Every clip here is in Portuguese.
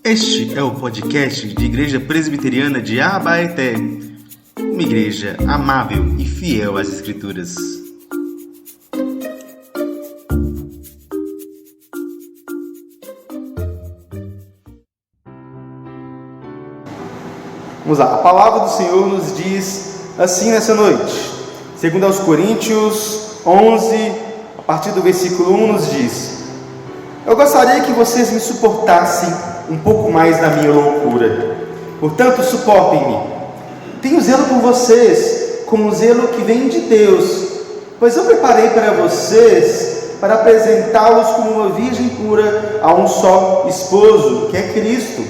Este é o podcast de Igreja Presbiteriana de Abaeté, uma igreja amável e fiel às Escrituras. Vamos lá, a palavra do Senhor nos diz assim nessa noite. Segundo aos Coríntios 11, a partir do versículo 1, nos diz: Eu gostaria que vocês me suportassem um pouco mais na minha loucura. Portanto, suportem-me. Tenho zelo por vocês, como um zelo que vem de Deus, pois eu preparei para vocês para apresentá-los como uma virgem pura a um só esposo, que é Cristo.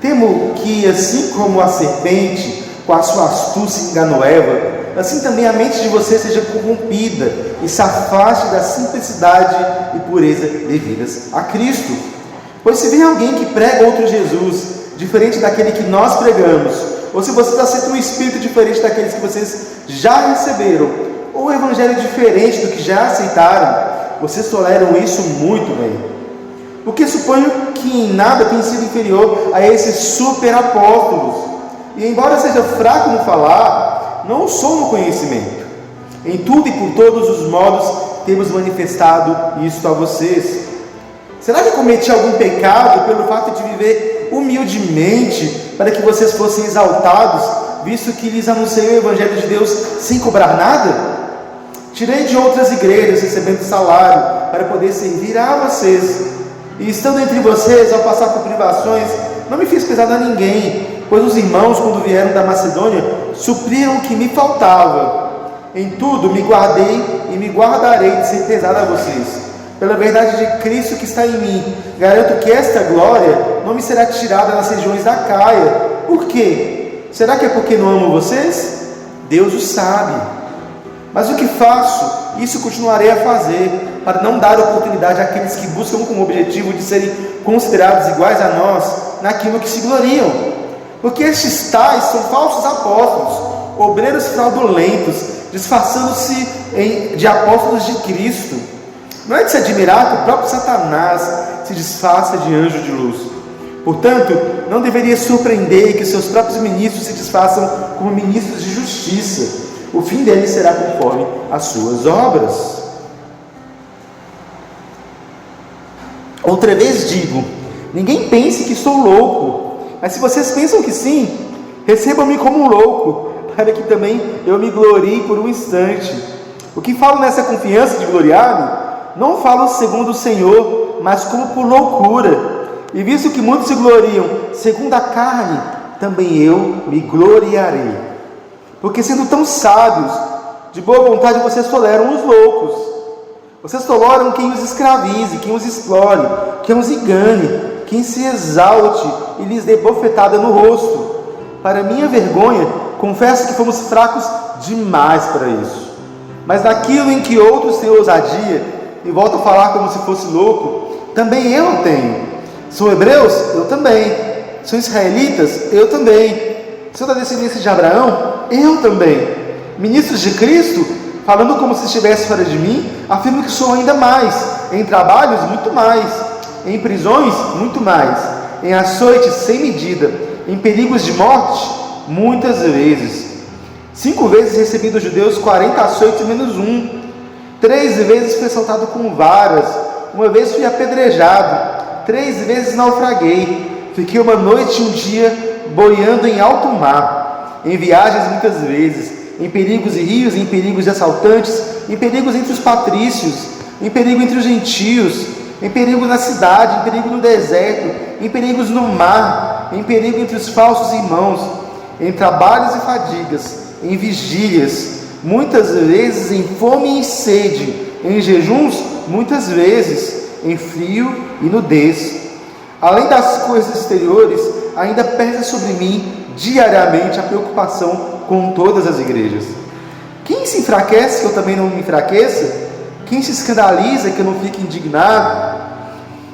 Temo que, assim como a serpente, com a sua astúcia enganou Eva, assim também a mente de vocês seja corrompida e se afaste da simplicidade e pureza devidas a Cristo. Pois se vem alguém que prega outro Jesus, diferente daquele que nós pregamos, ou se vocês aceitam um espírito diferente daqueles que vocês já receberam, ou um evangelho diferente do que já aceitaram, vocês toleram isso muito bem. Porque suponho que em nada tem sido inferior a esses super apóstolos, e embora seja fraco no falar, não sou no conhecimento. Em tudo e por todos os modos temos manifestado isto a vocês. Será que cometi algum pecado pelo fato de viver humildemente para que vocês fossem exaltados, visto que lhes anunciei o Evangelho de Deus sem cobrar nada? Tirei de outras igrejas recebendo salário para poder servir a vocês. E estando entre vocês, ao passar por privações, não me fiz pesar a ninguém, pois os irmãos, quando vieram da Macedônia, supriram o que me faltava. Em tudo me guardei e me guardarei de ser pesado a vocês. Pela verdade de Cristo que está em mim, garanto que esta glória não me será tirada nas regiões da Caia. Por quê? Será que é porque não amo vocês? Deus o sabe. Mas o que faço, isso continuarei a fazer, para não dar oportunidade àqueles que buscam com o objetivo de serem considerados iguais a nós, naquilo que se gloriam. Porque estes tais são falsos apóstolos, obreiros fraudulentos, disfarçando-se de apóstolos de Cristo. Não é de se admirar que o próprio Satanás se disfarça de anjo de luz. Portanto, não deveria surpreender que seus próprios ministros se disfarçam como ministros de justiça. O fim deles será conforme as suas obras. Outra vez digo, ninguém pense que sou louco, mas se vocês pensam que sim, recebam-me como um louco, para que também eu me glorie por um instante. O que falo nessa confiança de gloriar-me, não falo segundo o Senhor, mas como por loucura. E visto que muitos se gloriam segundo a carne, também eu me gloriarei. Porque sendo tão sábios, de boa vontade vocês toleram os loucos. Vocês toleram quem os escravize, quem os explore, quem os engane, quem se exalte e lhes dê bofetada no rosto. Para minha vergonha, confesso que fomos fracos demais para isso. Mas naquilo em que outros têm ousadia, e volto a falar como se fosse louco, também eu tenho. São hebreus? Eu também. São israelitas? Eu também. Sou da descendência de Abraão? Eu também. Ministros de Cristo? Falando como se estivesse fora de mim, afirmo que sou ainda mais. Em trabalhos, muito mais. Em prisões, muito mais. Em açoites sem medida. Em perigos de morte, muitas vezes. 5 vezes recebi dos judeus 40 açoites menos um. 3 vezes fui assaltado com varas, 1 vez fui apedrejado, 3 vezes naufraguei, fiquei uma noite e um dia boiando em alto mar, em viagens muitas vezes, em perigos e rios, em perigos de assaltantes, em perigos entre os patrícios, em perigo entre os gentios, em perigo na cidade, em perigo no deserto, em perigos no mar, em perigo entre os falsos irmãos, em trabalhos e fadigas, em vigílias, muitas vezes em fome e em sede, em jejuns, muitas vezes em frio e nudez. Além das coisas exteriores, ainda pesa sobre mim diariamente a preocupação com todas as igrejas. Quem se enfraquece que eu também não me enfraqueça? Quem se escandaliza que eu não fique indignado?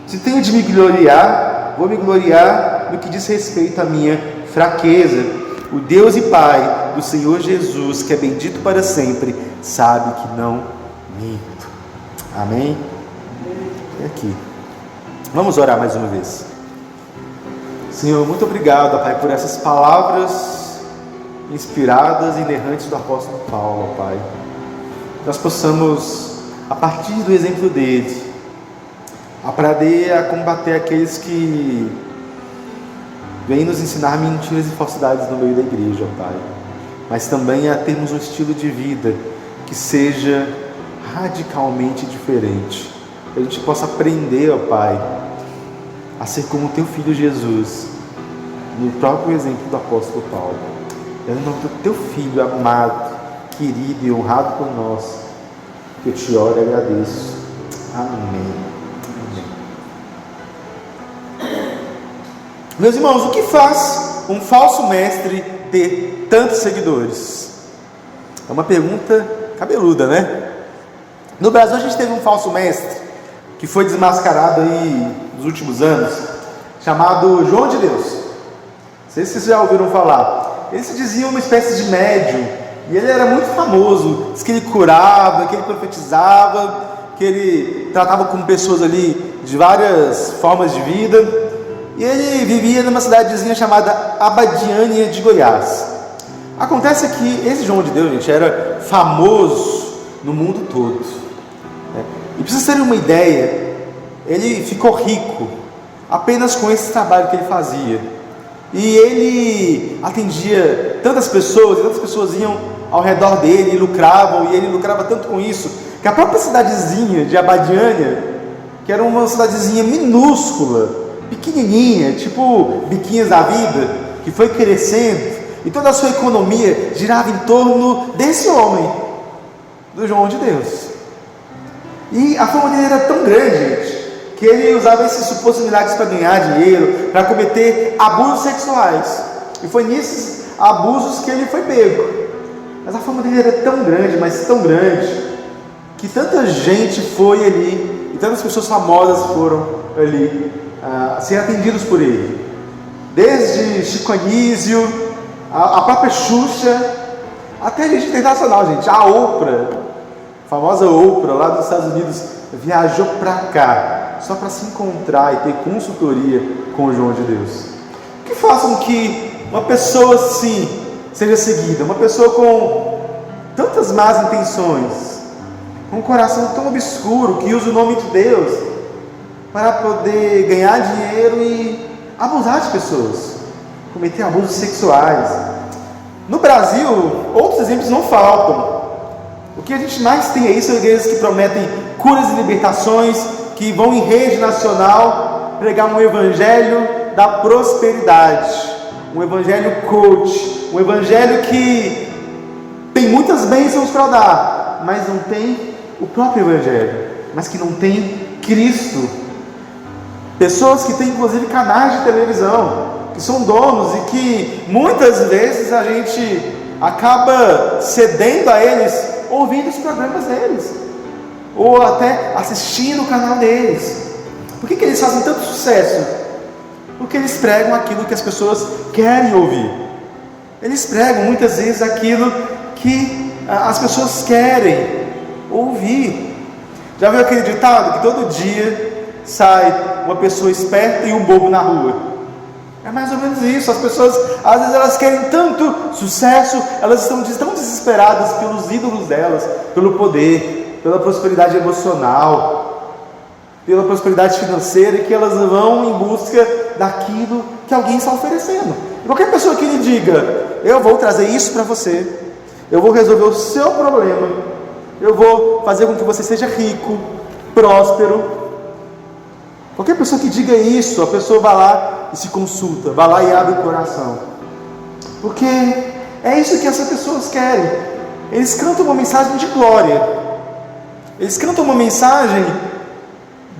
Se tenho de me gloriar, vou me gloriar no que diz respeito à minha fraqueza. O Deus e Pai do Senhor Jesus, que é bendito para sempre, sabe que não minto. Amém? E aqui. Vamos orar mais uma vez. Senhor, muito obrigado, Pai, por essas palavras inspiradas e inerrantes do apóstolo Paulo, Pai. Nós possamos, a partir do exemplo dele, aprender a combater aqueles que vêm nos ensinar mentiras e falsidades no meio da igreja, Pai. Mas também a termos um estilo de vida que seja radicalmente diferente. Que a gente possa aprender, ó Pai, a ser como o Teu Filho Jesus, no próprio exemplo do apóstolo Paulo. É no nome do Teu Filho amado, querido e honrado por nós, que eu te oro e agradeço. Amém. Amém. Meus irmãos, o que faz um falso mestre ter tantos seguidores? É uma pergunta cabeluda, né? No Brasil a gente teve um falso mestre que foi desmascarado aí nos últimos anos, chamado João de Deus. Não sei se vocês já ouviram falar. Ele se dizia uma espécie de médium, e ele era muito famoso. Diz que ele curava, que ele profetizava, que ele tratava com pessoas ali de várias formas de vida. E ele vivia numa cidadezinha chamada Abadiânia de Goiás. Acontece que esse João de Deus, gente, era famoso no mundo todo. E para vocês terem uma ideia, ele ficou rico apenas com esse trabalho que ele fazia. E ele atendia tantas pessoas, e tantas pessoas iam ao redor dele e lucravam, e ele lucrava tanto com isso, que a própria cidadezinha de Abadiânia, que era uma cidadezinha minúscula, pequenininha, tipo Biquinhas da Vida, que foi crescendo, e toda a sua economia girava em torno desse homem, do João de Deus. E a fama dele era tão grande, gente, que ele usava esses supostos milagres para ganhar dinheiro, para cometer abusos sexuais. E foi nesses abusos que ele foi pego. Mas a fama dele era tão grande, mas tão grande, que tanta gente foi ali, e tantas pessoas famosas foram ali ser atendidos por ele. Desde Chico Anísio, a própria Xuxa, até gente internacional, gente. A Oprah, a famosa Oprah, lá dos Estados Unidos, viajou para cá, só para se encontrar e ter consultoria com o João de Deus. O que faz com que uma pessoa assim seja seguida? Uma pessoa com tantas más intenções, com um coração tão obscuro, que usa o nome de Deus para poder ganhar dinheiro e abusar de pessoas, cometer abusos sexuais. No Brasil, outros exemplos não faltam. O que a gente mais tem aí são igrejas que prometem curas e libertações, que vão em rede nacional pregar um evangelho da prosperidade, um evangelho coach, um evangelho que tem muitas bênçãos para dar, mas não tem o próprio evangelho, mas que não tem Cristo. Pessoas que têm inclusive canais de televisão, que são donos e que muitas vezes a gente acaba cedendo a eles, ouvindo os programas deles, ou até assistindo o canal deles. Por que eles fazem tanto sucesso? Porque eles pregam aquilo que as pessoas querem ouvir. Eles pregam muitas vezes aquilo que as pessoas querem ouvir. Já viu aquele ditado que todo dia sai uma pessoa esperta e um bobo na rua? É mais ou menos isso. As pessoas, às vezes, elas querem tanto sucesso, elas estão tão desesperadas pelos ídolos delas, pelo poder, pela prosperidade emocional, pela prosperidade financeira, que elas vão em busca daquilo que alguém está oferecendo. E qualquer pessoa que lhe diga: eu vou trazer isso para você, eu vou resolver o seu problema, eu vou fazer com que você seja rico, próspero. Qualquer pessoa que diga isso, a pessoa vai lá e se consulta, vai lá e abre o coração, porque é isso que essas pessoas querem. Eles cantam uma mensagem de glória, eles cantam uma mensagem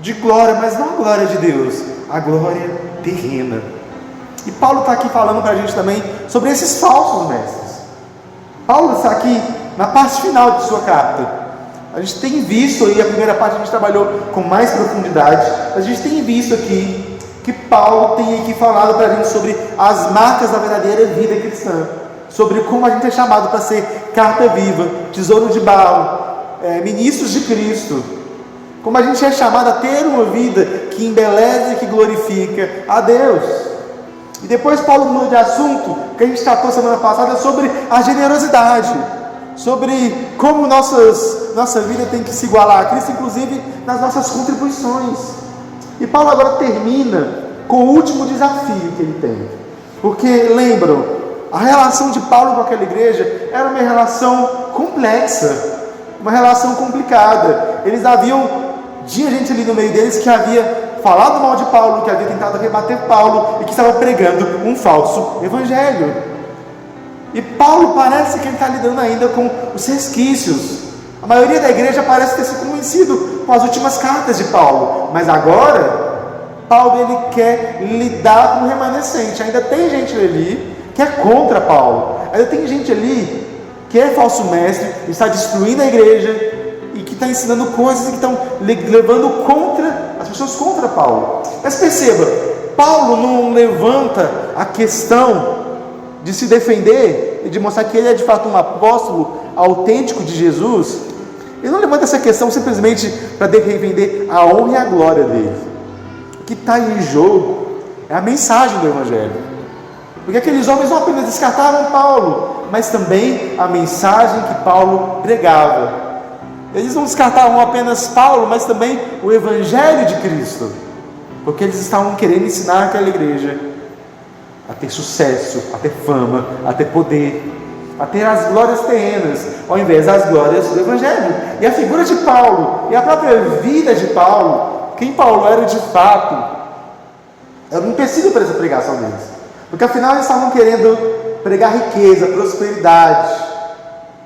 de glória, mas não a glória de Deus, a glória terrena. E Paulo está aqui falando para a gente também sobre esses falsos mestres. Paulo está aqui na parte final de sua carta. A gente tem visto aí, a primeira parte a gente trabalhou com mais profundidade, a gente tem visto aqui que Paulo tem aqui falado para a gente sobre as marcas da verdadeira vida cristã, sobre como a gente é chamado para ser carta viva, tesouro de barro, ministros de Cristo, como a gente é chamado a ter uma vida que embeleza e que glorifica a Deus. E depois Paulo muda de assunto, que a gente tratou semana passada, sobre a generosidade, sobre como nossa vida tem que se igualar a Cristo, inclusive nas nossas contribuições. E Paulo agora termina com o último desafio que ele tem. Porque, lembram, a relação de Paulo com aquela igreja era uma relação complexa, uma relação complicada. Tinha gente ali no meio deles que havia falado mal de Paulo, que havia tentado rebater Paulo e que estava pregando um falso evangelho. E Paulo parece que ele está lidando ainda com os resquícios. A maioria da igreja parece ter se convencido com as últimas cartas de Paulo, mas agora Paulo ele quer lidar com o remanescente. Ainda tem gente ali que é contra Paulo, ainda tem gente ali que é falso mestre, está destruindo a igreja e que está ensinando coisas que estão levando as pessoas contra Paulo. Mas perceba, Paulo não levanta a questão de se defender e de mostrar que ele é de fato um apóstolo autêntico de Jesus. Ele não levanta essa questão simplesmente para defender a honra e a glória dele. O que está em jogo é a mensagem do evangelho, porque aqueles homens não apenas descartaram Paulo, mas também a mensagem que Paulo pregava. Eles não descartavam apenas Paulo, mas também o evangelho de Cristo, porque eles estavam querendo ensinar aquela igreja a ter sucesso, a ter fama, a ter poder, a ter as glórias terrenas, ao invés das glórias do evangelho. E a figura de Paulo, e a própria vida de Paulo, quem Paulo era de fato, era um empecilho para essa pregação deles, porque afinal eles estavam querendo pregar riqueza, prosperidade,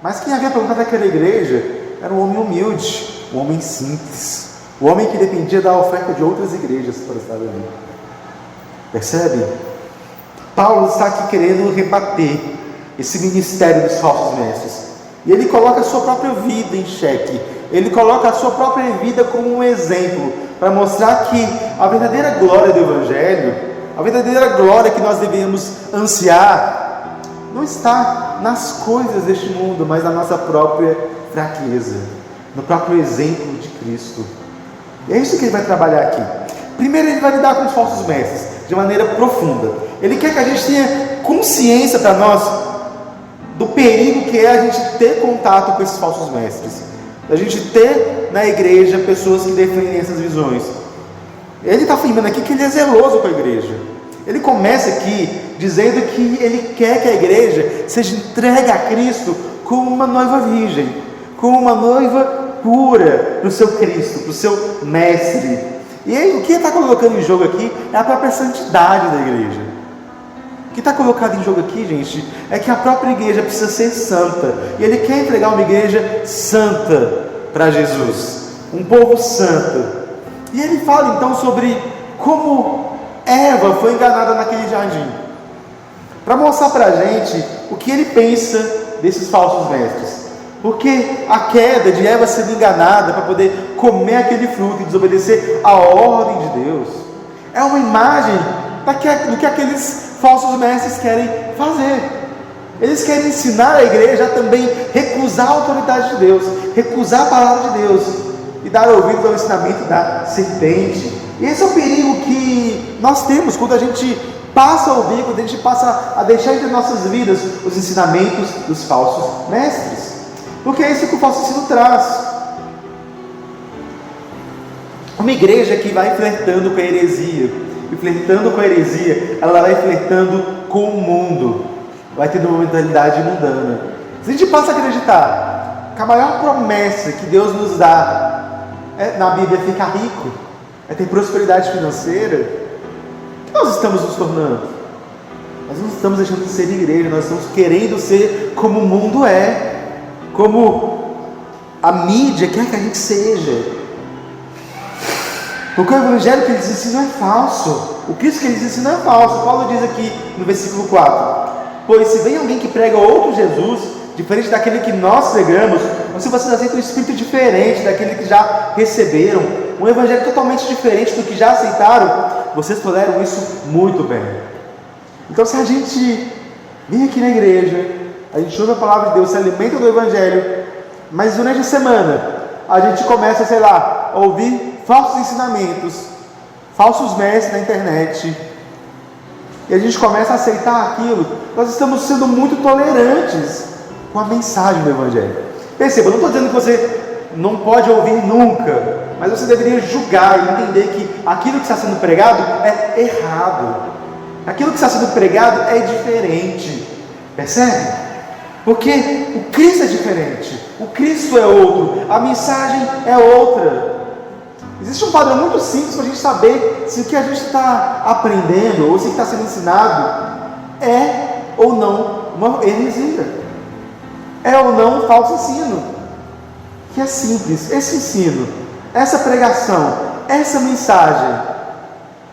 mas quem havia plantado aquela igreja era um homem humilde, um homem simples, um homem que dependia da oferta de outras igrejas para estar ali. Percebe? Paulo está aqui querendo rebater esse ministério dos falsos mestres, e ele coloca a sua própria vida em xeque, ele coloca a sua própria vida como um exemplo, para mostrar que a verdadeira glória do evangelho, a verdadeira glória que nós devemos ansiar, não está nas coisas deste mundo, mas na nossa própria fraqueza, no próprio exemplo de Cristo. E é isso que ele vai trabalhar aqui. Primeiro ele vai lidar com os falsos mestres de maneira profunda. Ele quer que a gente tenha consciência para nós do perigo que é a gente ter contato com esses falsos mestres, a gente ter na igreja pessoas que defendem essas visões. Ele está afirmando aqui que ele é zeloso com a igreja. Ele começa aqui dizendo que ele quer que a igreja seja entregue a Cristo como uma noiva virgem, como uma noiva pura para o seu Cristo, para o seu mestre. E aí, o que ele está colocando em jogo aqui é a própria santidade da igreja. O que está colocado em jogo aqui, gente, é que a própria igreja precisa ser santa, e ele quer entregar uma igreja santa para Jesus, um povo santo. E ele fala então sobre como Eva foi enganada naquele jardim, para mostrar para a gente o que ele pensa desses falsos mestres. Porque a queda de Eva sendo enganada para poder comer aquele fruto e desobedecer a ordem de Deus é uma imagem do que aqueles falsos mestres querem fazer. Eles querem ensinar a igreja a também recusar a autoridade de Deus, recusar a palavra de Deus e dar ouvidos ao ensinamento da serpente. E esse é o perigo que nós temos quando a gente passa a ouvir, quando a gente passa a deixar entre nossas vidas os ensinamentos dos falsos mestres, porque é isso que o falso ensino traz. Uma igreja que vai flertando com a heresia, e flertando com a heresia, ela vai flertando com o mundo, vai tendo uma mentalidade mundana. Se a gente passa a acreditar que a maior promessa que Deus nos dá na Bíblia é ficar rico, é ter prosperidade financeira, o que nós estamos nos tornando? Nós não estamos deixando de ser igreja, nós estamos querendo ser como o mundo é, como a mídia quer que a gente seja. Porque o evangelho que eles ensinam é falso, o Cristo que eles ensinam é falso. Paulo diz aqui no versículo 4: pois se vem alguém que prega outro Jesus, diferente daquele que nós pregamos, ou se vocês aceitam um espírito diferente daquele que já receberam, um evangelho totalmente diferente do que já aceitaram, vocês toleram isso muito bem. Então, se a gente vem aqui na igreja, a gente ouve a palavra de Deus, se alimenta do evangelho, mas durante a semana a gente começa, sei lá, a ouvir falsos ensinamentos, falsos mestres na internet, e a gente começa a aceitar aquilo, nós estamos sendo muito tolerantes com a mensagem do Evangelho. Perceba, eu não estou dizendo que você não pode ouvir nunca, mas você deveria julgar e entender que aquilo que está sendo pregado é errado, aquilo que está sendo pregado é diferente, percebe? Porque o Cristo é diferente, o Cristo é outro, a mensagem é outra. Existe um padrão muito simples para a gente saber se o que a gente está aprendendo ou se o que está sendo ensinado é ou não uma heresia, é ou não um falso ensino. Que é simples, esse ensino, essa pregação, essa mensagem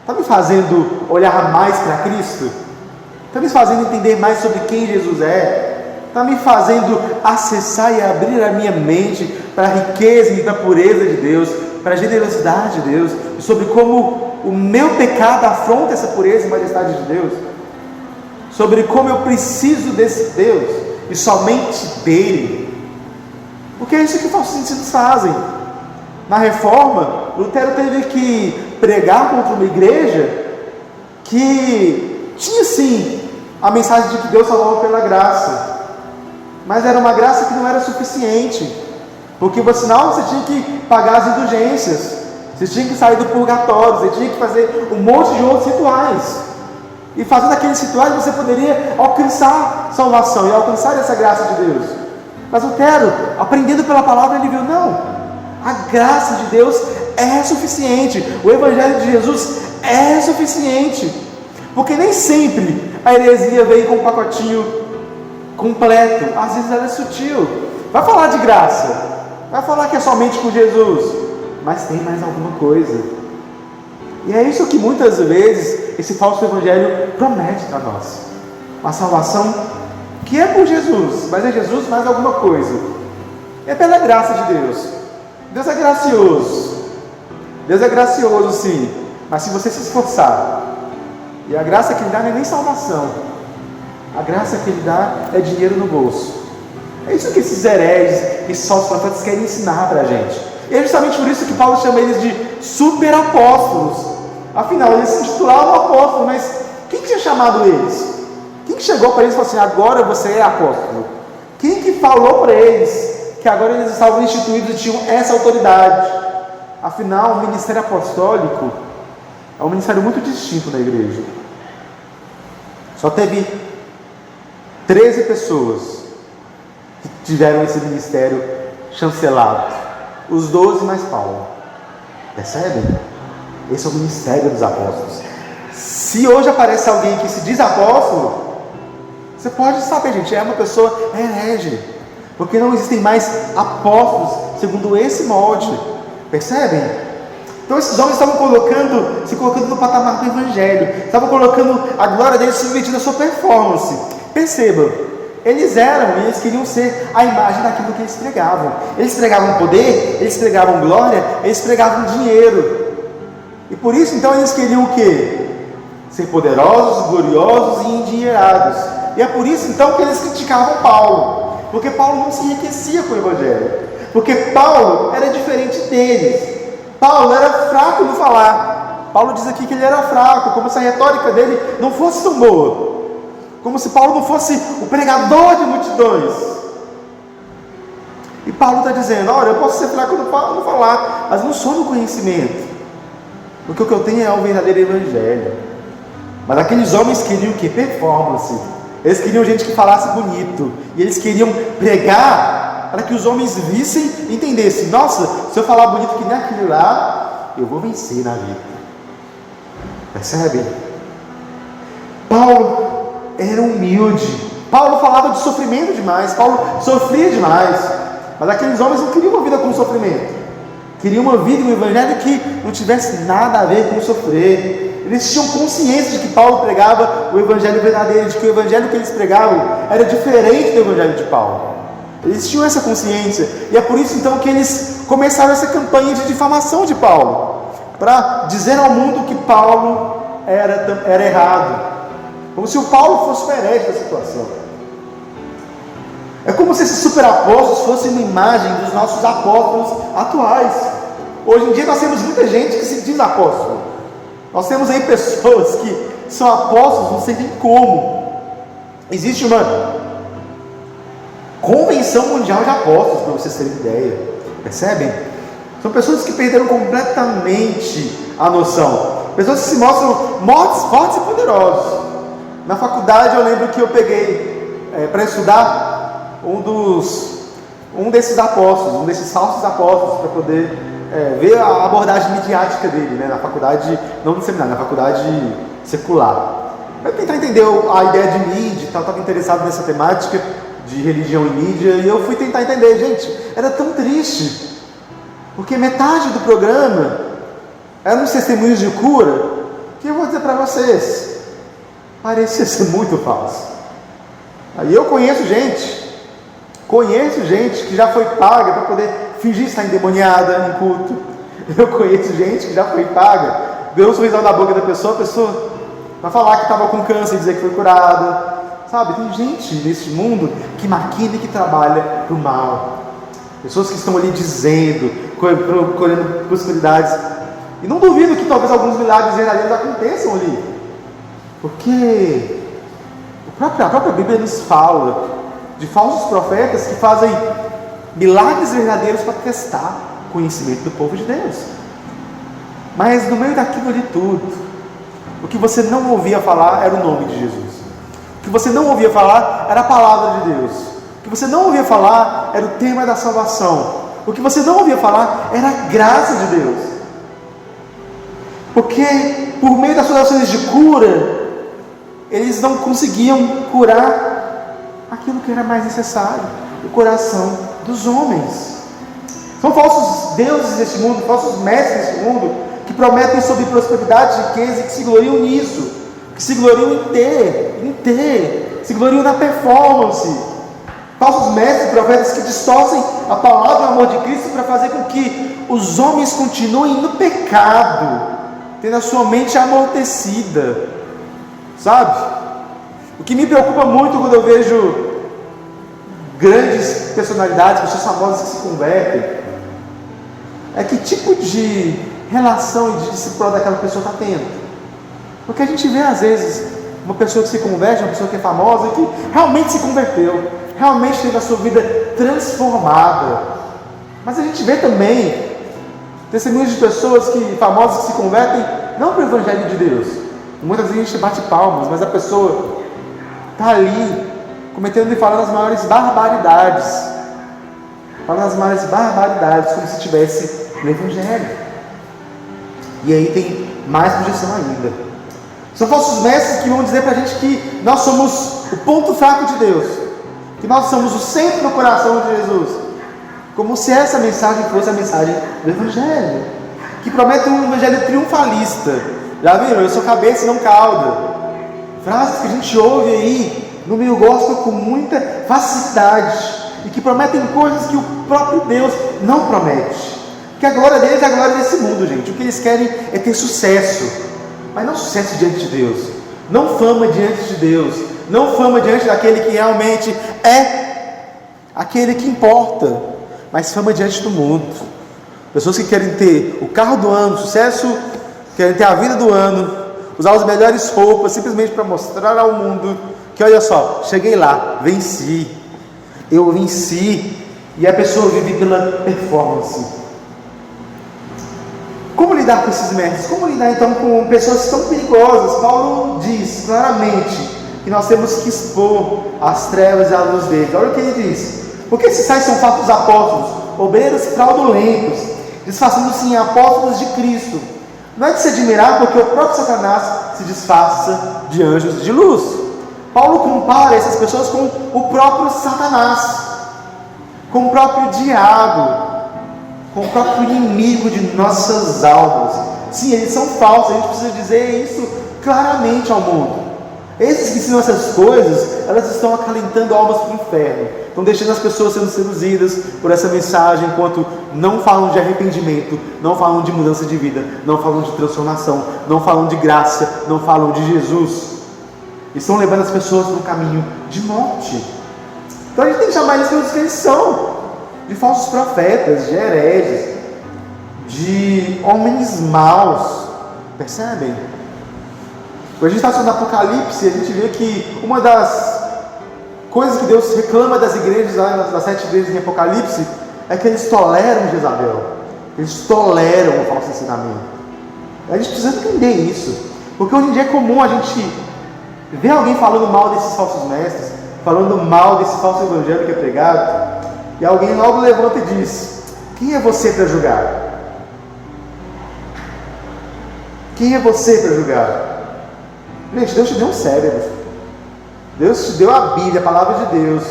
está me fazendo olhar mais para Cristo? Está me fazendo entender mais sobre quem Jesus é? Está me fazendo acessar e abrir a minha mente para a riqueza e para a pureza de Deus, para a generosidade de Deus, e sobre como o meu pecado afronta essa pureza e majestade de Deus, sobre como eu preciso desse Deus e somente dele? Porque é isso que falsos ensinos fazem. Na Reforma, Lutero teve que pregar contra uma igreja que tinha sim a mensagem de que Deus salvava pela graça, mas era uma graça que não era suficiente, porque por sinal você tinha que pagar as indulgências, você tinha que sair do purgatório, você tinha que fazer um monte de outros rituais, e fazendo aqueles rituais você poderia alcançar salvação e alcançar essa graça de Deus. Mas Lutero, aprendendo pela palavra, ele viu, não, a graça de Deus é suficiente, o Evangelho de Jesus é suficiente, porque nem sempre a heresia vem com um pacotinho completo, às vezes ela é sutil, vai falar de graça, vai falar que é somente com Jesus, mas tem mais alguma coisa, e é isso que muitas vezes esse falso evangelho promete para nós, uma salvação que é por Jesus, mas é Jesus mais alguma coisa, é pela graça de Deus. Deus é gracioso sim, mas se você se esforçar, e a graça que Ele dá não é nem salvação, a graça que Ele dá é dinheiro no bolso. É isso que esses hereges, esses falsos profetas querem ensinar para a gente. E é justamente por isso que Paulo chama eles de super apóstolos. Afinal, eles se intitulavam apóstolos, mas quem tinha chamado eles? Quem que chegou para eles e falou assim, agora você é apóstolo? Quem que falou para eles que agora eles estavam instituídos e tinham essa autoridade? Afinal, o ministério apostólico é um ministério muito distinto na igreja. Só teve 13 pessoas que tiveram esse ministério chancelado, os 12 mais Paulo. Percebem? Esse é o ministério dos apóstolos. Se hoje aparece alguém que se diz apóstolo, você pode saber, gente, é uma pessoa herege, porque não existem mais apóstolos segundo esse molde. Percebem? Então esses homens estavam se colocando no patamar do evangelho, estavam colocando a glória deles submetida à sua performance. Percebam, eles queriam ser a imagem daquilo que eles pregavam. Eles pregavam poder, eles pregavam glória, eles pregavam dinheiro. E por isso então eles queriam o quê? Ser poderosos, gloriosos e endinheirados. E é por isso então que eles criticavam Paulo, porque Paulo não se enriquecia com o evangelho, porque Paulo era diferente deles. Paulo era fraco no falar. Paulo diz aqui que ele era fraco, como se a retórica dele não fosse tão boa, como se Paulo não fosse o pregador de multidões. E Paulo está dizendo, olha, eu posso ser fraco no falar, mas não sou no conhecimento, porque o que eu tenho é o verdadeiro evangelho. Mas aqueles homens queriam o quê? Performance. Eles queriam gente que falasse bonito, e eles queriam pregar para que os homens vissem e entendessem, nossa, se eu falar bonito que nem aquele lá, eu vou vencer na vida. Percebe? Paulo era humilde, Paulo falava de sofrimento demais, Paulo sofria demais, mas aqueles homens não queriam uma vida com sofrimento, queriam uma vida, um evangelho que não tivesse nada a ver com sofrer. Eles tinham consciência de que Paulo pregava o evangelho verdadeiro, de que o evangelho que eles pregavam era diferente do evangelho de Paulo. Eles tinham essa consciência, e é por isso então que eles começaram essa campanha de difamação de Paulo, para dizer ao mundo que Paulo era errado, como se o Paulo fosse o herege da situação. É como se esses superapóstolos fossem uma imagem dos nossos apóstolos atuais. Hoje em dia nós temos muita gente que se diz apóstolo, Nós temos aí pessoas que são apóstolos, não sei nem como. Existe uma convenção mundial de apóstolos, para vocês terem ideia. Percebem? São pessoas que perderam completamente a noção. Pessoas que se mostram fortes e poderosos. Na faculdade eu lembro que eu peguei para estudar um desses apóstolos, um desses falsos apóstolos, para poder ver a abordagem midiática dele, né? Na faculdade, não no seminário, na faculdade secular. Para tentar entender a ideia de mídia e tal, estava interessado nessa temática de religião e mídia, e eu fui tentar entender. Gente, era tão triste, porque metade do programa eram uns testemunhos de cura, que eu vou dizer para vocês, parecia ser muito falso. Aí eu conheço gente que já foi paga para poder fingir estar endemoniada em culto. Eu conheço gente que já foi paga, deu um sorrisão na boca da pessoa, a pessoa vai falar que estava com câncer e dizer que foi curada. Sabe, tem gente nesse mundo que maquina e que trabalha para o mal. Pessoas que estão ali dizendo, colhendo possibilidades. E não duvido que talvez alguns milagres verdadeiros aconteçam ali. Porque a própria Bíblia nos fala de falsos profetas que fazem milagres verdadeiros para testar o conhecimento do povo de Deus. Mas no meio daquilo de tudo, o que você não ouvia falar era o nome de Jesus. O que você não ouvia falar era a palavra de Deus. O que você não ouvia falar era o tema da salvação. O que você não ouvia falar era a graça de Deus. Porque por meio das suas ações de cura, eles não conseguiam curar aquilo que era mais necessário, o coração dos homens. São falsos deuses deste mundo, falsos mestres deste mundo, que prometem sobre prosperidade, riqueza, e que se gloriam nisso, que se gloriam em ter, se gloriam na performance. Falsos mestres, profetas que distorcem a palavra e o amor de Cristo para fazer com que os homens continuem no pecado, tendo a sua mente amortecida. Sabe? O que me preocupa muito quando eu vejo grandes personalidades, pessoas famosas que se convertem, é que tipo de relação e de discipulado daquela pessoa está tendo. Porque a gente vê às vezes uma pessoa que se converte, uma pessoa que é famosa, que realmente se converteu, realmente teve a sua vida transformada. Mas a gente vê também testemunhos de pessoas famosas que se convertem não para o Evangelho de Deus. Muitas vezes a gente bate palmas, mas a pessoa está ali cometendo e falando as maiores barbaridades, como se estivesse no Evangelho. E aí tem mais projeção ainda. São falsos mestres que vão dizer para a gente que nós somos o ponto fraco de Deus, que nós somos o centro do coração de Jesus, como se essa mensagem fosse a mensagem do Evangelho, que promete um Evangelho triunfalista. Já viram? Eu sou cabeça e não cauda. Frases que a gente ouve aí no meio gospel com muita facilidade e que prometem coisas que o próprio Deus não promete. Que a glória deles é a glória desse mundo, gente. O que eles querem é ter sucesso, mas não sucesso diante de Deus, não fama diante de Deus, não fama diante daquele que realmente é aquele que importa, mas fama diante do mundo. Pessoas que querem ter o carro do ano, sucesso, querem ter a vida do ano, usar as melhores roupas, simplesmente para mostrar ao mundo que, olha só, cheguei lá, eu venci, e a pessoa vive pela performance. Como lidar com esses mestres? Como lidar então com pessoas tão perigosas? Paulo diz claramente que nós temos que expor as trevas e a luz deles. Olha o que ele diz: porque esses tais são falsos apóstolos, obreiros fraudulentos, disfarçando-se em apóstolos de Cristo. Não é de se admirar, porque o próprio Satanás se disfarça de anjos de luz. Paulo compara essas pessoas com o próprio Satanás, com o próprio diabo, com o próprio inimigo de nossas almas. Sim, eles são falsos, a gente precisa dizer isso claramente ao mundo. Esses que ensinam essas coisas, elas estão acalentando almas para o inferno, estão deixando as pessoas sendo seduzidas por essa mensagem, enquanto não falam de arrependimento, não falam de mudança de vida, não falam de transformação, não falam de graça, não falam de Jesus. Estão levando as pessoas para um caminho de morte. Então a gente tem que chamar eles pelos que eles são, de falsos profetas, de hereges, de homens maus, Percebem? Quando a gente está estudando Apocalipse, a gente vê que uma das coisas que Deus reclama das igrejas, das 7 igrejas em Apocalipse, é que eles toleram Jezabel. Eles toleram o falso ensinamento. A gente precisa entender isso. Porque hoje em dia é comum a gente ver alguém falando mal desses falsos mestres, falando mal desse falso evangelho que é pregado, e alguém logo levanta e diz: quem é você para julgar? Quem é você para julgar? Gente, Deus te deu um cérebro. Deus te deu a Bíblia, a palavra de Deus,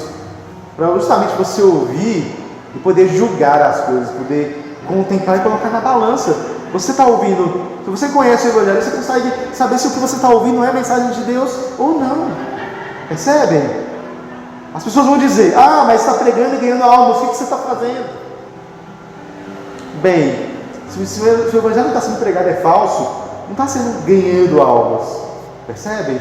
para justamente você ouvir e poder julgar as coisas, poder contemplar e colocar na balança. Você está ouvindo, se você conhece o Evangelho, você consegue saber se o que você está ouvindo é a mensagem de Deus ou não. Percebem? As pessoas vão dizer: ah, mas está pregando e ganhando almas, o que você está fazendo? Bem, se o Evangelho está sendo pregado é falso, não está sendo ganhando almas. Percebem?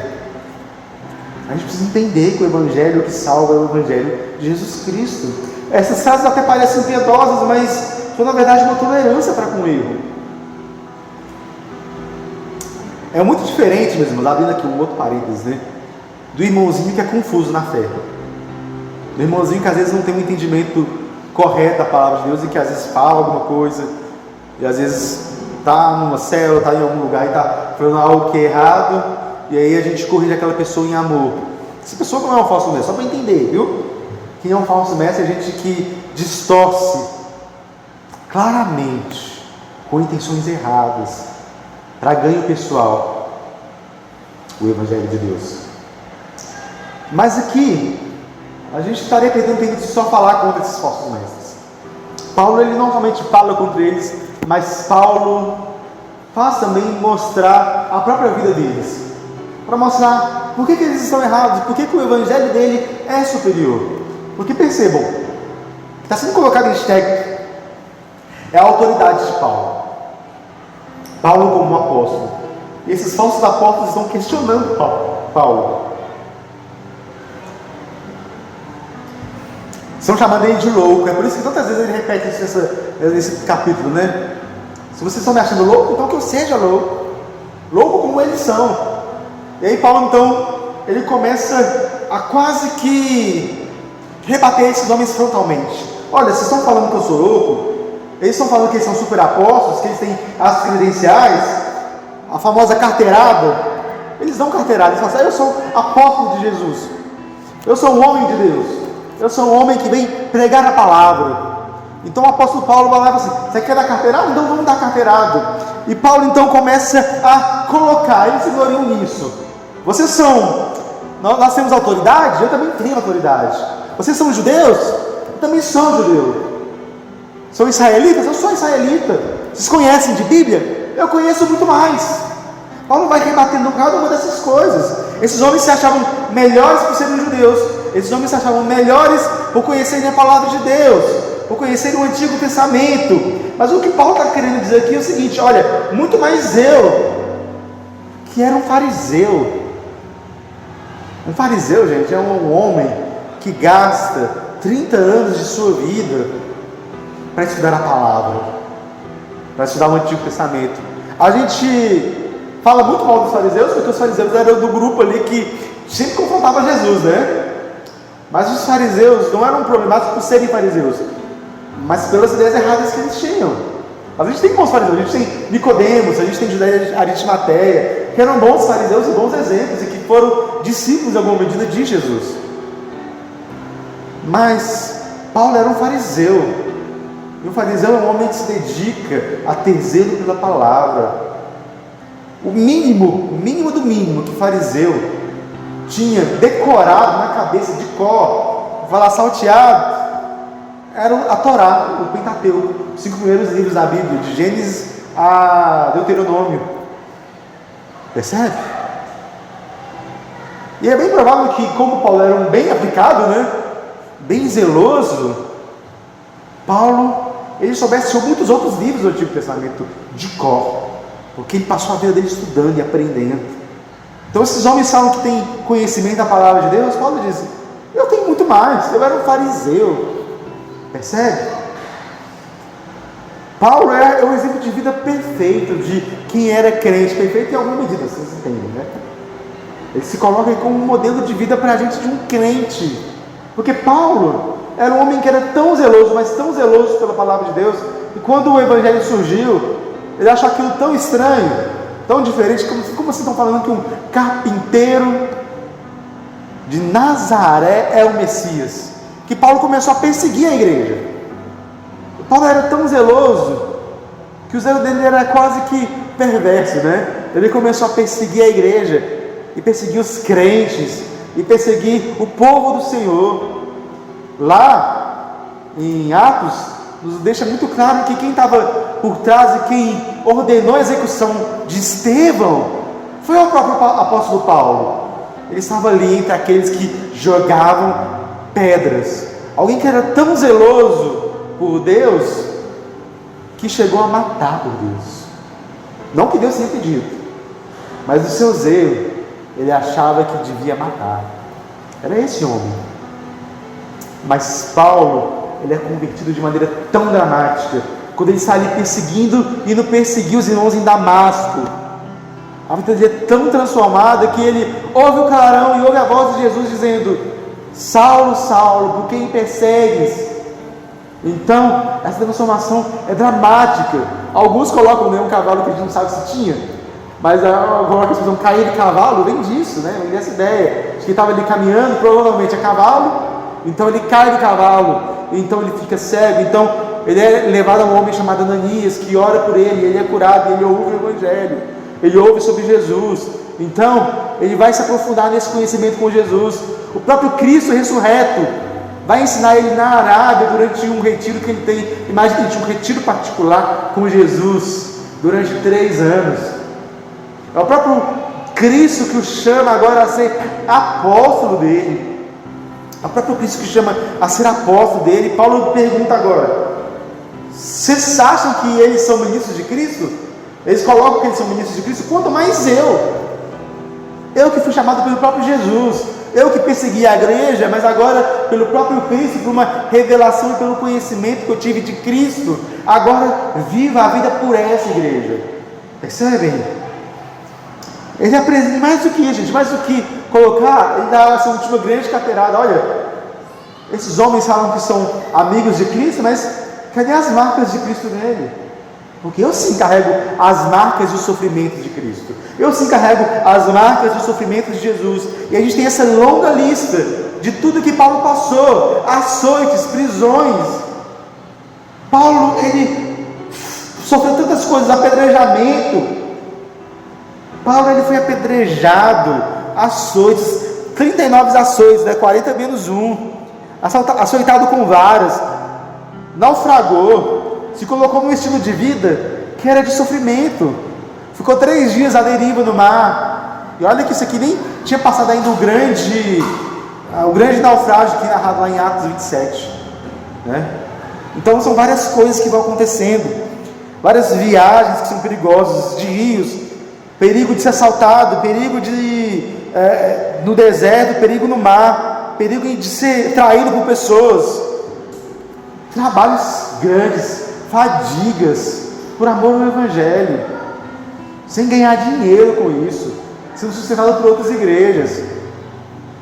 A gente precisa entender que o Evangelho que salva é o Evangelho de Jesus Cristo. Essas frases até parecem piedosas, mas são na verdade uma tolerância para com o erro. É muito diferente, meus irmãos, abrindo aqui um outro parênteses, né? Do irmãozinho que é confuso na fé. Do irmãozinho que às vezes não tem um entendimento correto da palavra de Deus e que às vezes fala alguma coisa, e às vezes está numa célula, está em algum lugar e está falando algo que é errado, e aí a gente corrige aquela pessoa em amor. Essa pessoa não é um falso mestre, só para entender, viu? Quem é um falso mestre é gente que distorce claramente, com intenções erradas, para ganho pessoal, o Evangelho de Deus. Mas aqui a gente estaria perdendo tempo de só falar contra esses falsos mestres. Paulo, ele não somente fala contra eles, mas Paulo faz também mostrar a própria vida deles, para mostrar por que eles estão errados, por que o Evangelho dele é superior. Porque percebam, está sendo colocado em xeque é a autoridade de Paulo. Paulo como um apóstolo. E esses falsos apóstolos estão questionando Paulo. Estão chamando ele de louco. É por isso que tantas vezes ele repete isso nesse capítulo, né? Se vocês estão me achando louco, então que eu seja louco. Louco como eles são. E aí Paulo então, ele começa a quase que rebater esses homens frontalmente. Olha, vocês estão falando que eu sou louco? Eles estão falando que eles são super apóstolos, que eles têm as credenciais, a famosa carteirada. Eles dão carteirada, eles falam assim: eu sou apóstolo de Jesus, eu sou um homem de Deus, eu sou um homem que vem pregar a palavra. Então o apóstolo Paulo vai lá e fala assim: você quer dar carteirada? Então vamos dar carteirada. E Paulo então começa a colocar, eles se gloriam nisso. Vocês são, nós temos autoridade? Eu também tenho autoridade. Vocês são judeus? Eu também sou judeu. São israelitas? Eu sou israelita. Vocês conhecem de Bíblia? Eu conheço muito mais. Paulo vai rebatendo cada uma dessas coisas. Esses homens se achavam melhores por serem judeus. Esses homens se achavam melhores por conhecerem a palavra de Deus, por conhecerem o Antigo Testamento. Mas o que Paulo está querendo dizer aqui é o seguinte: olha, muito mais eu, que era um fariseu. Um fariseu, gente, é um homem que gasta 30 anos de sua vida para estudar a palavra, para estudar o Antigo Testamento. A gente fala muito mal dos fariseus, porque os fariseus eram do grupo ali que sempre confrontava Jesus, né? Mas os fariseus não eram problemáticos por serem fariseus, mas pelas ideias erradas que eles tinham. A gente tem bons fariseus, a gente tem Nicodemos, a gente tem Judá de Arimateia, que eram bons fariseus e bons exemplos, e que foram discípulos em alguma medida de Jesus. Mas Paulo era um fariseu. E o fariseu é um homem que se dedica a ter zelo pela palavra. O mínimo do mínimo que o fariseu tinha decorado na cabeça de cor, falar salteado, era a Torá, o Pentateuco, os 5 primeiros livros da Bíblia, de Gênesis a Deuteronômio. Percebe? E é bem provável que, como Paulo era um bem aplicado, né, bem zeloso, Paulo, ele soubesse sobre muitos outros livros do Antigo Testamento de cor, porque ele passou a vida dele estudando e aprendendo. Então esses homens falam que têm conhecimento da palavra de Deus. Paulo diz: eu tenho muito mais, eu era um fariseu. Percebe? Paulo é um exemplo de vida perfeito, de quem era crente, perfeito em alguma medida, vocês entendem, né? Ele se coloca aí como um modelo de vida para a gente de um crente, porque Paulo era um homem que era tão zeloso, mas tão zeloso pela palavra de Deus, e quando o evangelho surgiu, ele achou aquilo tão estranho, tão diferente, como vocês estão falando que um carpinteiro de Nazaré é o Messias, que Paulo começou a perseguir a igreja. Paulo era tão zeloso que o zelo dele era quase que perverso, né? Ele começou a perseguir a igreja, e perseguir os crentes, e perseguir o povo do Senhor. Lá em Atos, nos deixa muito claro que quem estava por trás e quem ordenou a execução de Estevão foi o próprio apóstolo Paulo. Ele estava ali entre aqueles que jogavam pedras. Alguém que era tão zeloso por Deus, que chegou a matar por Deus. Não que Deus tenha pedido, mas o seu zelo, ele achava que devia matar. Era esse homem. Mas Paulo, ele é convertido de maneira tão dramática, quando ele está ali indo perseguir os irmãos em Damasco. A vida dele é tão transformada que ele ouve o clarão e ouve a voz de Jesus dizendo: Saulo, Saulo, por quem persegues? Então, essa transformação é dramática. Alguns colocam um cavalo que a gente não sabe se tinha, mas colocam a expressão cair de cavalo, vem disso, né? Vem dessa ideia. Acho que ele estava ali caminhando, provavelmente a cavalo, então ele cai de cavalo, então ele fica cego. Então, ele é levado a um homem chamado Ananias, que ora por ele, ele é curado, ele ouve o Evangelho, ele ouve sobre Jesus. Então, ele vai se aprofundar nesse conhecimento com Jesus. O próprio Cristo ressurreto vai ensinar ele na Arábia durante um retiro que ele tem. Imagina, ele tinha um retiro particular com Jesus durante 3 anos. É o próprio Cristo que o chama agora a ser apóstolo dele. É o próprio Cristo que chama a ser apóstolo dele. Paulo pergunta agora: vocês acham que eles são ministros de Cristo? Eles colocam que eles são ministros de Cristo? Quanto mais eu que fui chamado pelo próprio Jesus, eu que persegui a igreja, mas agora pelo próprio Cristo, por uma revelação e pelo conhecimento que eu tive de Cristo, agora viva a vida por essa igreja. Percebem? Ele apresenta mais do que isso, gente, mais do que colocar, ele dá essa última grande carteirada. Olha, esses homens falam que são amigos de Cristo, mas cadê as marcas de Cristo nele? Porque eu sim carrego as marcas e os sofrimentos de Cristo. Eu sim carrego as marcas e os sofrimentos de Jesus. E a gente tem essa longa lista de tudo que Paulo passou: açoites, prisões. Paulo, ele sofreu tantas coisas, apedrejamento. Paulo, ele foi apedrejado, açoites, 39 açoites, né? 40 menos 1. Açoitado com varas, naufragou, se colocou num estilo de vida que era de sofrimento, ficou 3 dias à deriva no mar. E olha que isso aqui nem tinha passado ainda o grande naufrágio que é narrado lá em Atos 27, né? Então são várias coisas que vão acontecendo, várias viagens que são perigosas, de rios, perigo de ser assaltado, perigo de no deserto, perigo no mar, perigo de ser traído por pessoas, trabalhos grandes, fadigas, por amor ao Evangelho, sem ganhar dinheiro com isso, sendo sustentado por outras igrejas.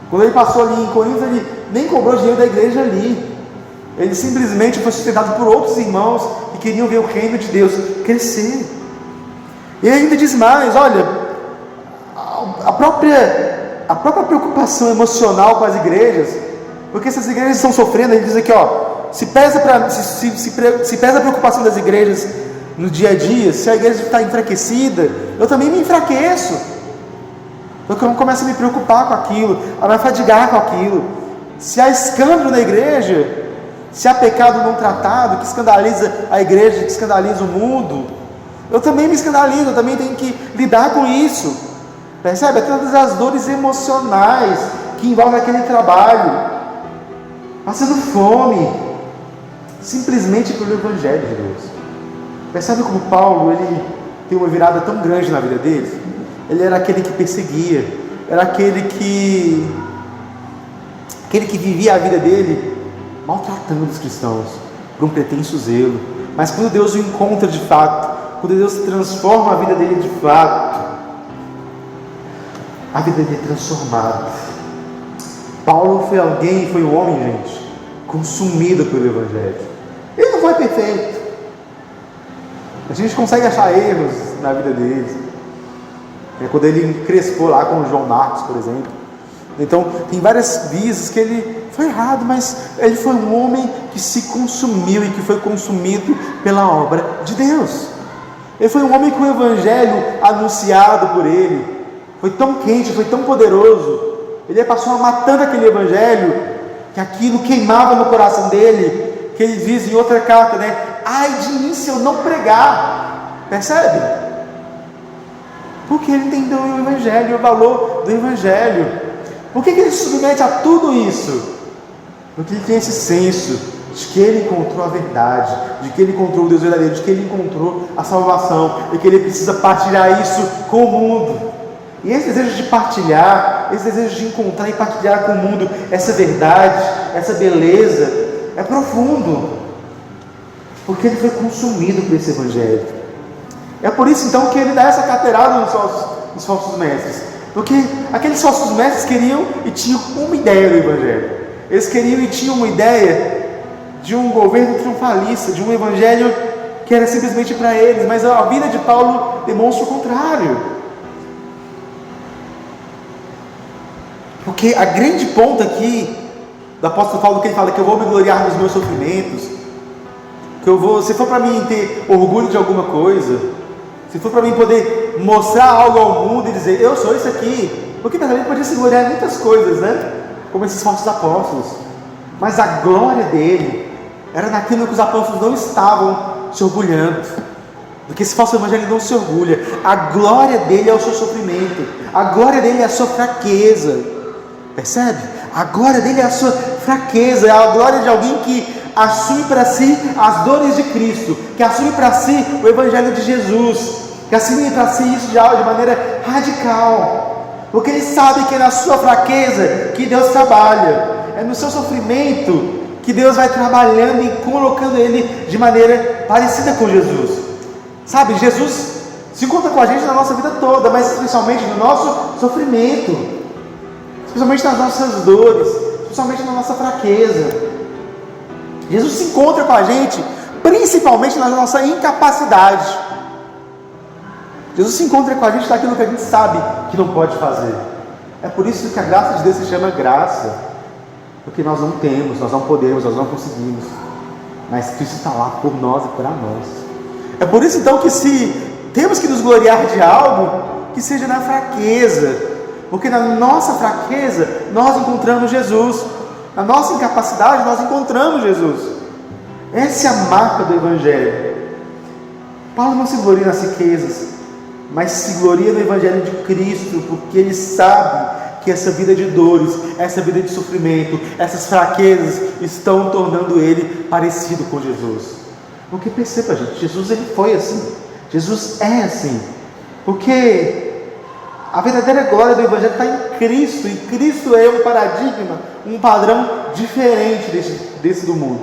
Quando ele passou ali em Corinto, ele nem cobrou dinheiro da igreja ali, ele simplesmente foi sustentado por outros irmãos que queriam ver o reino de Deus crescer. E ele ainda diz mais: olha, a própria preocupação emocional com as igrejas, porque essas igrejas estão sofrendo. Ele diz aqui, se pesa a preocupação das igrejas no dia a dia, se a igreja está enfraquecida, eu também me enfraqueço, porque eu começo a me preocupar com aquilo, a me afadigar com aquilo. Se há escândalo na igreja, se há pecado não tratado, que escandaliza a igreja, que escandaliza o mundo, eu também me escandalizo, eu também tenho que lidar com isso. Percebe? Todas as dores emocionais que envolvem aquele trabalho, passando fome, simplesmente pelo Evangelho de Deus. Percebe como Paulo, ele tem uma virada tão grande na vida dele? Ele era aquele que perseguia, era aquele que vivia a vida dele maltratando os cristãos, por um pretenso zelo, Mas quando Deus o encontra de fato, quando Deus transforma a vida dele de fato, a vida dele é transformada. Paulo foi um homem, gente, consumido pelo Evangelho. Ele não foi perfeito. A gente consegue achar erros na vida dele. Quando ele encrespou lá com o João Marcos, por exemplo. Então, tem várias vezes que ele foi errado, mas ele foi um homem que se consumiu e que foi consumido pela obra de Deus. Ele foi um homem que o Evangelho anunciado por ele foi tão quente, foi tão poderoso. Ele passou matando aquele Evangelho, que aquilo queimava no coração dele, que ele diz em outra carta, né? Ai de mim se eu não pregar. Percebe? Porque ele entendeu o Evangelho, o valor do Evangelho. Por que ele se submete a tudo isso? Porque ele tem esse senso de que ele encontrou a verdade, de que ele encontrou o Deus verdadeiro, de que ele encontrou a salvação, e que ele precisa partilhar isso com o mundo. E esse desejo de partilhar, esse desejo de encontrar e partilhar com o mundo essa verdade, essa beleza, é profundo, porque ele foi consumido por esse Evangelho. É por isso então que ele dá essa carteirada nos falsos mestres, porque aqueles falsos mestres queriam e tinham uma ideia do Evangelho. Eles queriam e tinham uma ideia de um governo triunfalista, de um Evangelho que era simplesmente para eles, mas a vida de Paulo demonstra o contrário. Porque a grande ponta aqui do apóstolo Paulo, que ele fala que eu vou me gloriar nos meus sofrimentos, se for para mim ter orgulho de alguma coisa, se for para mim poder mostrar algo ao mundo e dizer, eu sou isso aqui, porque na verdade podia se gloriar em muitas coisas, né? Como esses falsos apóstolos, mas a glória dele era naquilo que os apóstolos não estavam se orgulhando, porque esse falso evangelho não se orgulha. A glória dele é o seu sofrimento, a glória dele é a sua fraqueza. Percebe? A glória dele é a sua fraqueza, é a glória de alguém que assume para si as dores de Cristo, que assume para si o Evangelho de Jesus, que assume para si isso de maneira radical, porque ele sabe que é na sua fraqueza que Deus trabalha, é no seu sofrimento que Deus vai trabalhando e colocando ele de maneira parecida com Jesus. Sabe, Jesus se encontra com a gente na nossa vida toda, mas especialmente no nosso sofrimento, especialmente nas nossas dores, especialmente na nossa fraqueza. Jesus se encontra com a gente, principalmente na nossa incapacidade. Jesus se encontra com a gente naquilo que a gente sabe que não pode fazer. É por isso que a graça de Deus se chama graça, porque nós não temos, nós não podemos, nós não conseguimos, mas Cristo está lá por nós e para nós. É por isso então que se temos que nos gloriar de algo, que seja na fraqueza, porque na nossa fraqueza nós encontramos Jesus, na nossa incapacidade nós encontramos Jesus. Essa é a marca do Evangelho. Paulo não se gloria nas riquezas, mas se gloria no Evangelho de Cristo, porque ele sabe que essa vida de dores, essa vida de sofrimento, essas fraquezas estão tornando ele parecido com Jesus. Porque perceba, gente, Jesus ele foi assim, Jesus é assim, porque a verdadeira glória do Evangelho está em Cristo, e Cristo é um paradigma, um padrão diferente desse do mundo.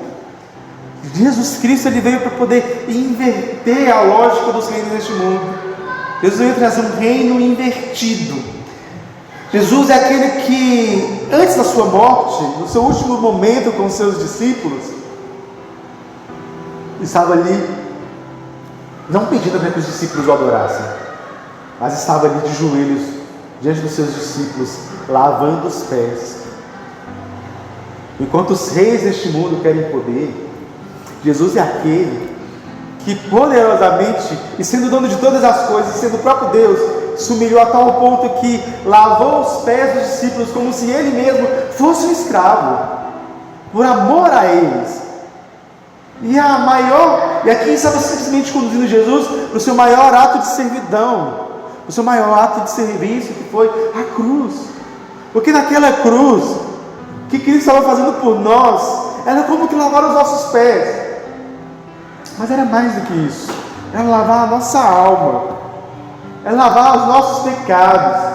Jesus Cristo ele veio para poder inverter a lógica dos reinos deste mundo. Jesus veio trazer um reino invertido. Jesus é aquele que, antes da sua morte, no seu último momento com os seus discípulos, estava ali, não pedindo para que os discípulos o adorassem, mas estava ali de joelhos, diante dos seus discípulos, lavando os pés. Enquanto os reis deste mundo querem poder, Jesus é aquele que poderosamente, e sendo dono de todas as coisas, sendo o próprio Deus, se humilhou a tal ponto que lavou os pés dos discípulos como se ele mesmo fosse um escravo, por amor a eles. E aqui estava simplesmente conduzindo Jesus para o seu maior ato de servidão, o seu maior ato de serviço, que foi a cruz. Porque naquela cruz que Cristo estava fazendo por nós, era como que lavar os nossos pés. Mas era mais do que isso, era lavar a nossa alma, era lavar os nossos pecados.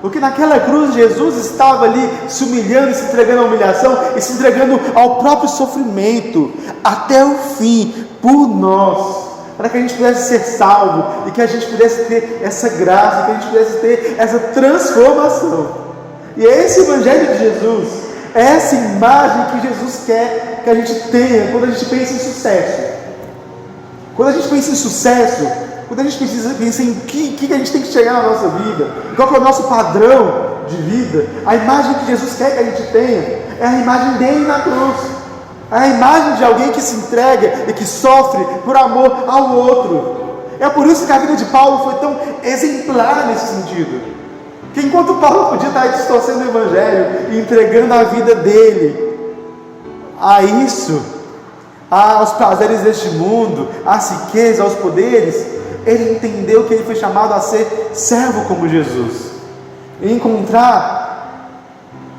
Porque naquela cruz Jesus estava ali se humilhando, se entregando à humilhação e se entregando ao próprio sofrimento até o fim por nós, para que a gente pudesse ser salvo e que a gente pudesse ter essa graça, que a gente pudesse ter essa transformação. E é esse Evangelho de Jesus, é essa imagem que Jesus quer que a gente tenha quando a gente pensa em sucesso. Quando a gente pensa em sucesso, quando a gente pensa em que a gente tem que chegar na nossa vida, qual que é o nosso padrão de vida, a imagem que Jesus quer que a gente tenha é a imagem dele na cruz, é a imagem de alguém que se entrega e que sofre por amor ao outro. É por isso que a vida de Paulo foi tão exemplar nesse sentido, que enquanto Paulo podia estar distorcendo o Evangelho e entregando a vida dele a isso, aos prazeres deste mundo, às riquezas, aos poderes, ele entendeu que ele foi chamado a ser servo como Jesus, e encontrar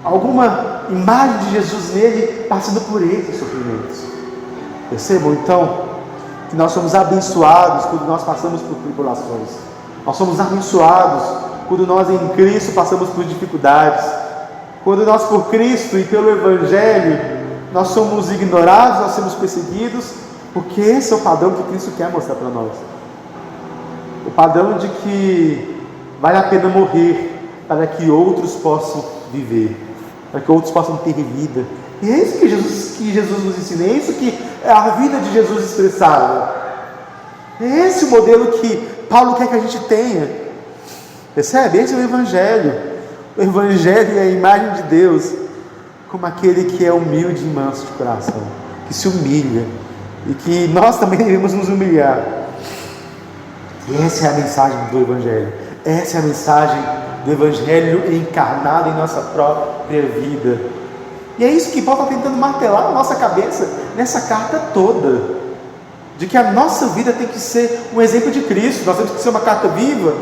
alguma imagem de Jesus nele, passando por esses sofrimentos. Percebam então que nós somos abençoados quando nós passamos por tribulações, nós somos abençoados quando nós em Cristo passamos por dificuldades, quando nós por Cristo e pelo Evangelho nós somos ignorados, nós somos perseguidos, porque esse é o padrão que Cristo quer mostrar para nós. O padrão de que vale a pena morrer para que outros possam viver, para que outros possam ter vida. E é isso que Jesus nos ensina, é isso que é a vida de Jesus expressada. É esse o modelo que Paulo quer que a gente tenha. Percebe? Esse é o Evangelho. O Evangelho é a imagem de Deus como aquele que é humilde e manso de coração, que se humilha, e que nós também devemos nos humilhar. E essa é a mensagem do Evangelho, essa é a mensagem do Evangelho encarnado em nossa própria vida. E é isso que Paulo está tentando martelar na nossa cabeça, nessa carta toda, de que a nossa vida tem que ser um exemplo de Cristo. Nós temos que ser uma carta viva,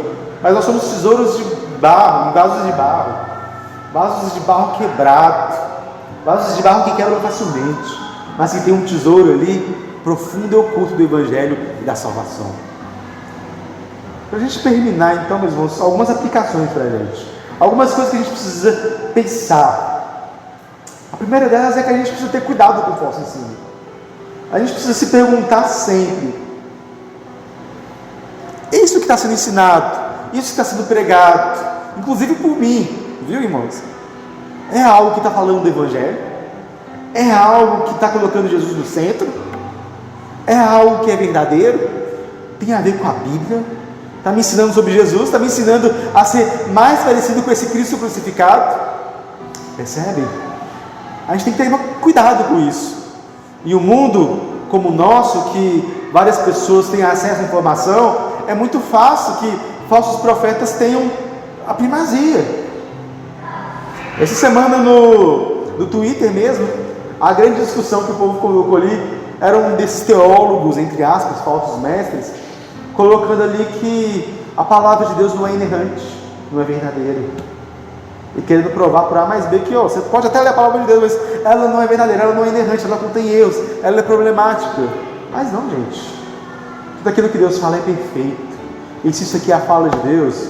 mas nós somos tesouros de barro, vasos de barro quebrado, vasos de barro que quebram facilmente, mas que tem um tesouro ali, profundo e oculto do Evangelho e da salvação. Para a gente terminar então, meus irmãos, algumas aplicações para a gente, algumas coisas que a gente precisa pensar. A primeira delas é que a gente precisa ter cuidado com o falso ensino. A gente precisa se perguntar sempre: isso que está sendo ensinado, isso que está sendo pregado, inclusive por mim, viu, irmãos? É algo que está falando do Evangelho? É algo que está colocando Jesus no centro? É algo que é verdadeiro? Tem a ver com a Bíblia? Está me ensinando sobre Jesus? Está me ensinando a ser mais parecido com esse Cristo crucificado? Percebem? A gente tem que ter cuidado com isso. E um mundo como o nosso, que várias pessoas têm acesso à informação, é muito fácil que falsos profetas tenham a primazia. Essa semana no Twitter mesmo, a grande discussão que o povo colocou ali era um desses teólogos, entre aspas, falsos mestres, colocando ali que a palavra de Deus não é inerrante, não é verdadeira, e querendo provar por A mais B que você pode até ler a palavra de Deus, mas ela não é verdadeira, ela não é inerrante, ela contém erros, ela é problemática. Mas não, gente, tudo aquilo que Deus fala é perfeito, e se isso aqui é a fala de Deus,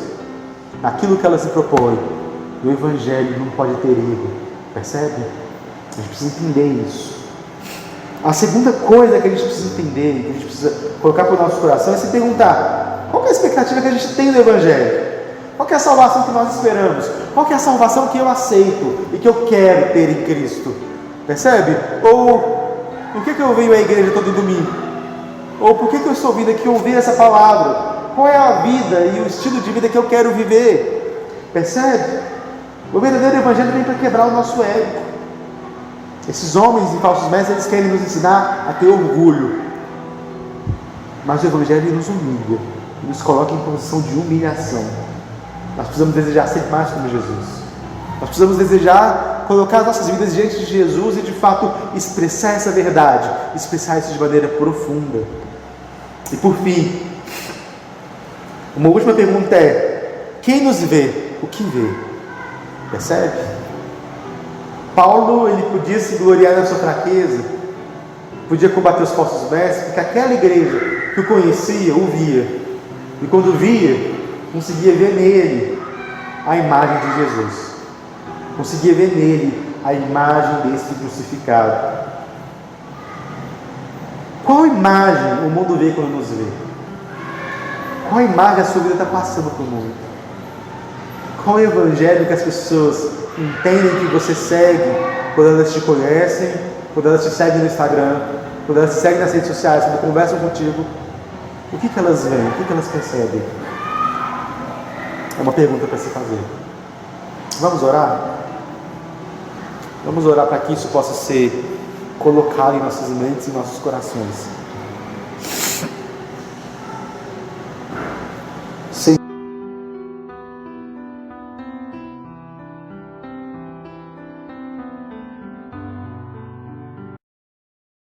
aquilo que ela se propõe, o Evangelho não pode ter erro. Percebe? A gente precisa entender isso. A segunda coisa que a gente precisa entender, que a gente precisa colocar para o nosso coração, é se perguntar: qual é a expectativa que a gente tem do Evangelho? Qual é a salvação que nós esperamos? Qual é a salvação que eu aceito e que eu quero ter em Cristo? Percebe? Ou por que eu venho à igreja todo domingo? Ou por que eu estou vindo aqui ouvir essa palavra? Qual é a vida e o estilo de vida que eu quero viver? Percebe? O verdadeiro Evangelho vem para quebrar o nosso ego. Esses homens e falsos mestres, eles querem nos ensinar a ter orgulho, mas o Evangelho nos humilha, nos coloca em posição de humilhação. Nós precisamos desejar ser mais como Jesus. Nós precisamos desejar colocar as nossas vidas diante de Jesus e de fato expressar essa verdade, expressar isso de maneira profunda. E por fim, uma última pergunta é: quem nos vê, o que vê? Percebe? Paulo, ele podia se gloriar na sua fraqueza, podia combater os falsos mestres, porque aquela igreja que o conhecia, o via, e quando via, conseguia ver nele a imagem de Jesus, conseguia ver nele a imagem desse crucificado. Qual imagem o mundo vê quando nos vê? Qual imagem a sua vida está passando para o mundo? Qual é o evangelho que as pessoas entendem que você segue quando elas te conhecem, quando elas te seguem no Instagram, quando elas te seguem nas redes sociais, quando conversam contigo? O que elas veem? O que elas percebem? É uma pergunta para se fazer. Vamos orar? Vamos orar para que isso possa ser colocado em nossas mentes e nossos corações. Senhor,